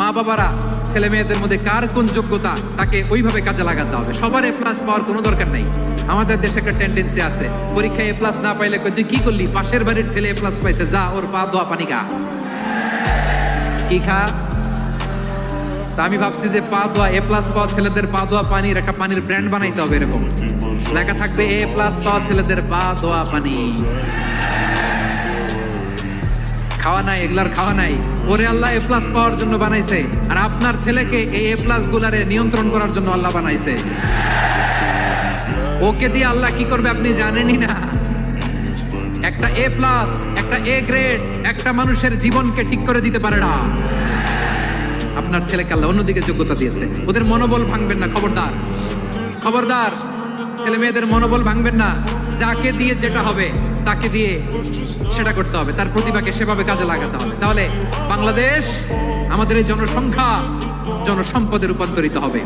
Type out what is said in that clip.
মা বাবারা ছেলে মেয়েদের মধ্যে কার কোন যোগ্যতা তাকে ওইভাবে কাজে লাগাতে হবে। সবার এ প্লাস পাওয়ার কোনো দরকার নাই। আমাদের দেশে একটা টেন্ডেন্সি আছে, পরীক্ষায় এ প্লাস না পাইলে কই তুই কি করলি, পাশের বাড়ির ছেলে এ প্লাস পাইছে, যা ওর পা ধোয়া পানি খা। কি খা? তা আমি ভাবছি যে পা ধোয়া এ প্লাস পাওয়া ছেলেদের পা ধোয়া পানির একটা পানির ব্র্যান্ড বানাইতে হবে, এরকম লেখা থাকবে এ প্লাস পাওয়া ছেলেদের পা ধোয়া পানি। খাওয়া নাই, এগুলার খাওয়া নাই। ওরে আল্লাহ এ প্লাস পাওয়ার জন্য বানাইছে, আর আপনার ছেলেকে এই এ প্লাস গুলারে নিয়ন্ত্রণ করার জন্য আল্লাহ বানাইছে। ওকে দিয়ে আল্লাহ কি করবে আপনি জানেনই না। একটা এ প্লাস, একটা এ গ্রেড একটা মানুষের জীবনকে ঠিক করে দিতে পারে না। আপনার ছেলেকে আল্লাহ অন্যদিকে যোগ্যতা দিয়েছে। ওদের মনোবল ভাঙবেন না, খবরদার খবরদার। ছেলে মেয়েদের মনোবল ভাঙবেন না। যাকে দিয়ে যেটা হবে তাকে দিয়ে সেটা করতে হবে, তার প্রতিভাকে সেভাবে কাজে লাগাতে হবে। তাহলে বাংলাদেশ, আমাদের এই জনসংখ্যা জনসম্পদে রূপান্তরিত হবে।